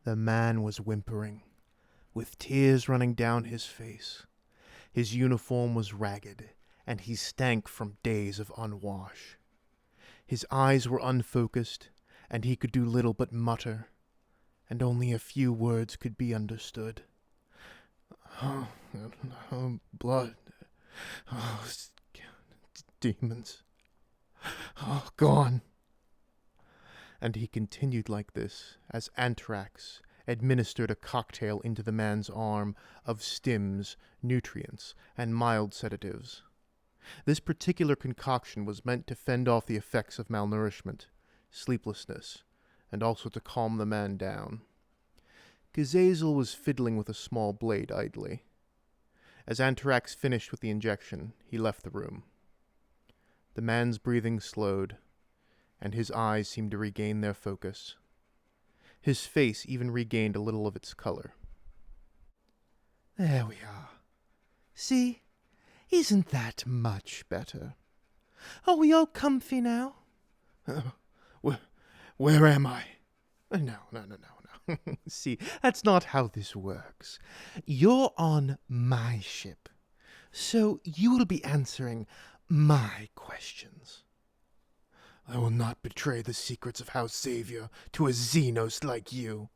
The man was whimpering, with tears running down his face. His uniform was ragged, and he stank from days of unwash. His eyes were unfocused, and he could do little but mutter, and only a few words could be understood. Oh, blood. Oh, demons. Oh, gone. And he continued like this as Anthrax administered a cocktail into the man's arm of stims, nutrients, and mild sedatives. This particular concoction was meant to fend off the effects of malnourishment, sleeplessness, and also to calm the man down. Kazazel was fiddling with a small blade idly. As Anthrax finished with the injection, he left the room. The man's breathing slowed, and his eyes seemed to regain their focus. His face even regained a little of its color. There we are. See? Isn't that much better? Are we all comfy now? Where am I? No. See, that's not how this works. You're on my ship, so you will be answering my questions. I will not betray the secrets of House Xavier to a Xenos like you.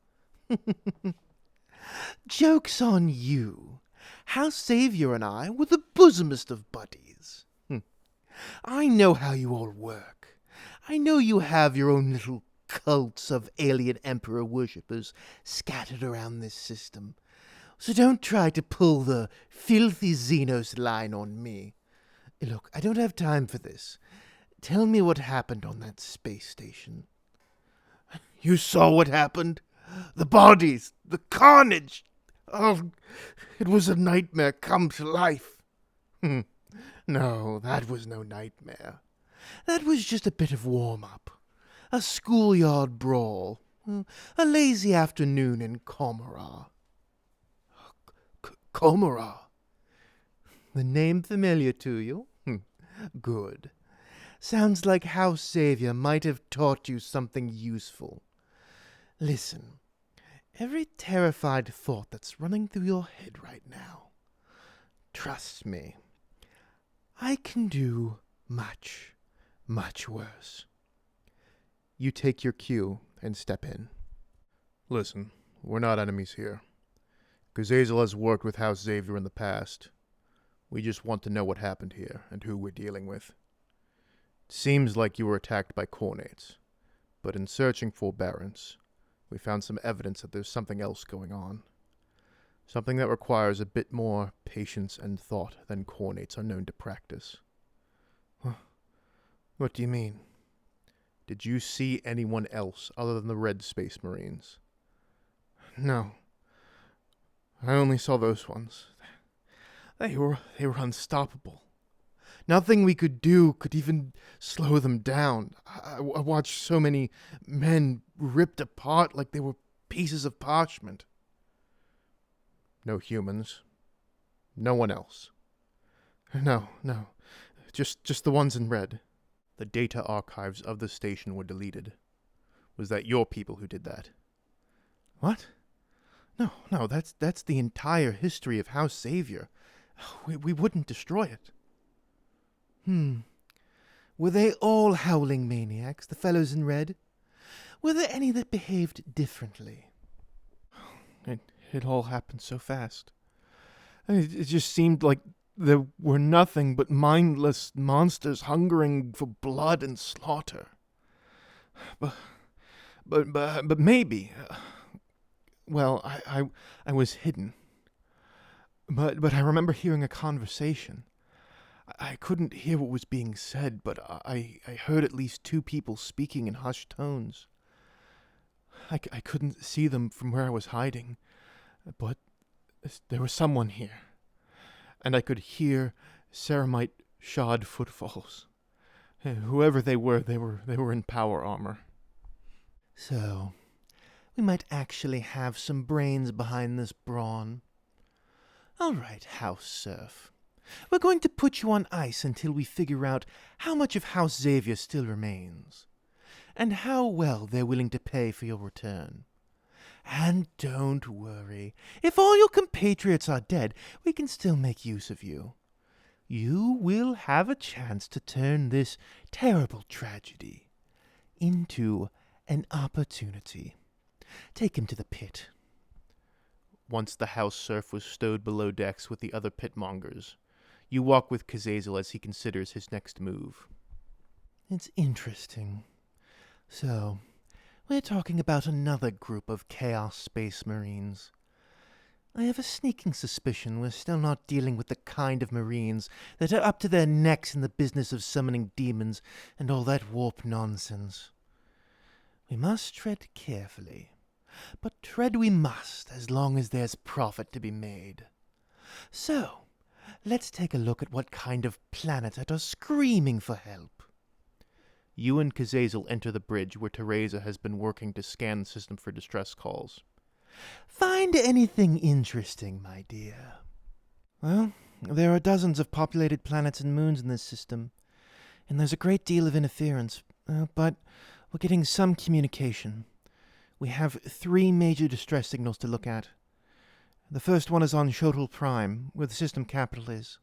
Joke's on you. House Xavier and I were the bosomest of buddies. I know how you all work. I know you have your own little cults of alien emperor worshippers scattered around this system. So don't try to pull the filthy Xenos line on me. Look, I don't have time for this. Tell me what happened on that space station. You saw what happened? The bodies, the carnage. Oh, it was a nightmare come to life. No, that was no nightmare. That was just a bit of warm-up. A schoolyard brawl. A lazy afternoon in Comora. Comora? The name familiar to you? Good. Sounds like House Xavier might have taught you something useful. Listen, every terrified thought that's running through your head right now, trust me, I can do much, much worse. You take your cue and step in. Listen, we're not enemies here. Kazazel has worked with House Xavier in the past. We just want to know what happened here and who we're dealing with. It seems like you were attacked by Chornates, but in searching for Barons, we found some evidence that there's something else going on. Something that requires a bit more patience and thought than Chornates are known to practice. What do you mean? Did you see anyone else other than the Red Space Marines? No. I only saw those ones. They were unstoppable. Nothing we could do could even slow them down. I watched so many men ripped apart like they were pieces of parchment. No humans? No one else? No. Just the ones in red. The data archives of the station were deleted. Was that your people who did that? What? No, that's the entire history of House Xavier. We wouldn't destroy it. Were they all howling maniacs, the fellows in red? Were there any that behaved differently? It all happened so fast. It just seemed like there were nothing but mindless monsters hungering for blood and slaughter. But maybe. Well, I was hidden. But I remember hearing a conversation. I couldn't hear what was being said, but I heard at least two people speaking in hushed tones. I couldn't see them from where I was hiding, but there was someone here, and I could hear ceramite shod footfalls. Whoever they were in power armor. So, we might actually have some brains behind this brawn. All right, House Surf. We're going to put you on ice until we figure out how much of House Xavier still remains, and how well they're willing to pay for your return. And don't worry. If all your compatriots are dead, we can still make use of you. You will have a chance to turn this terrible tragedy into an opportunity. Take him to the pit. Once the house serf was stowed below decks with the other pitmongers, you walk with Kazazel as he considers his next move. It's interesting. So, we're talking about another group of Chaos Space Marines. I have a sneaking suspicion we're still not dealing with the kind of Marines that are up to their necks in the business of summoning demons and all that warp nonsense. We must tread carefully, but tread we must as long as there's profit to be made. So, let's take a look at what kind of planets are screaming for help. You and Kazazel enter the bridge where Teresa has been working to scan the system for distress calls. Find anything interesting, my dear? Well, there are dozens of populated planets and moons in this system, and there's a great deal of interference, but we're getting some communication. We have 3 major distress signals to look at. The first one is on Shotel Prime, where the system capital is.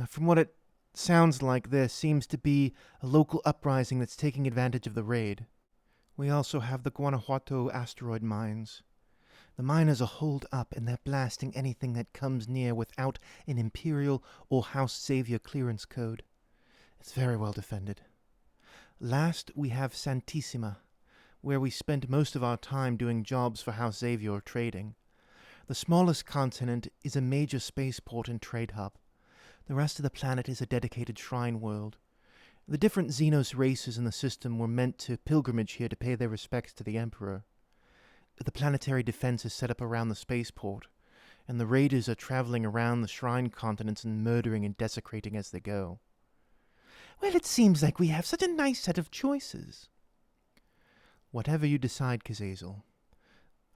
From what it sounds like, there seems to be a local uprising that's taking advantage of the raid. We also have the Guanajuato asteroid mines. The miners are holed up, and they're blasting anything that comes near without an Imperial or House Xavier clearance code. It's very well defended. Last, we have Santissima, where we spend most of our time doing jobs for House Xavier or trading. The smallest continent is a major spaceport and trade hub. The rest of the planet is a dedicated shrine world. The different Xenos races in the system were meant to pilgrimage here to pay their respects to the Emperor. The planetary defense is set up around the spaceport, and the raiders are traveling around the shrine continents and murdering and desecrating as they go. Well, it seems like we have such a nice set of choices. Whatever you decide, Kazazel,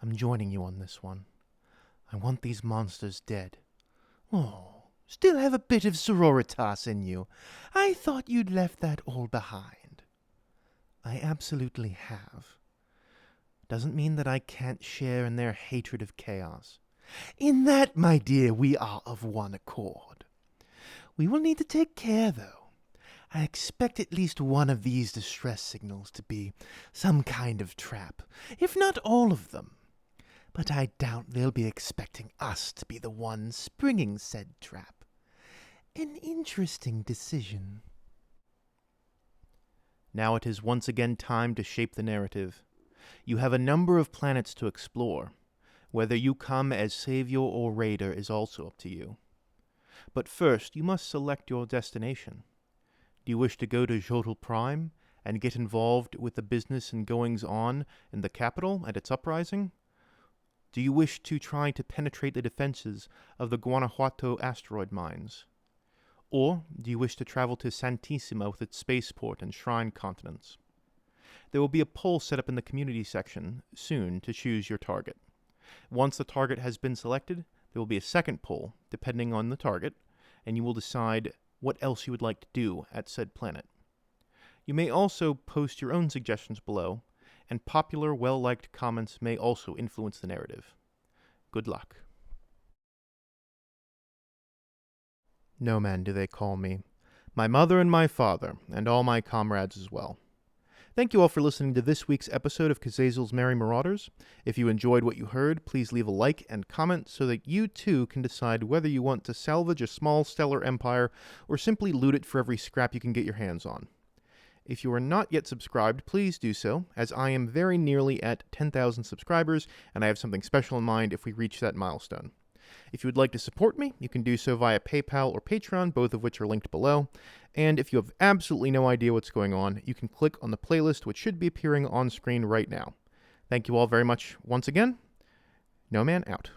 I'm joining you on this one. I want these monsters dead. Oh, still have a bit of sororitas in you. I thought you'd left that all behind. I absolutely have. Doesn't mean that I can't share in their hatred of chaos. In that, my dear, we are of one accord. We will need to take care, though. I expect at least one of these distress signals to be some kind of trap, if not all of them. But I doubt they'll be expecting us to be the ones springing said trap. An interesting decision. Now it is once again time to shape the narrative. You have a number of planets to explore. Whether you come as savior or raider is also up to you. But first, you must select your destination. Do you wish to go to Jotel Prime and get involved with the business and goings-on in the capital and its uprising? Do you wish to try to penetrate the defenses of the Guanajuato asteroid mines? Or do you wish to travel to Santissima with its spaceport and shrine continents? There will be a poll set up in the community section soon to choose your target. Once the target has been selected, there will be a second poll, depending on the target, and you will decide what else you would like to do at said planet. You may also post your own suggestions below, and popular, well-liked comments may also influence the narrative. Good luck. No man do they call me. My mother and my father, and all my comrades as well. Thank you all for listening to this week's episode of Kazazel's Merry Marauders. If you enjoyed what you heard, please leave a like and comment so that you too can decide whether you want to salvage a small stellar empire or simply loot it for every scrap you can get your hands on. If you are not yet subscribed, please do so, as I am very nearly at 10,000 subscribers, and I have something special in mind if we reach that milestone. If you would like to support me, you can do so via PayPal or Patreon, both of which are linked below. And if you have absolutely no idea what's going on, you can click on the playlist, which should be appearing on screen right now. Thank you all very much once again. No Man out.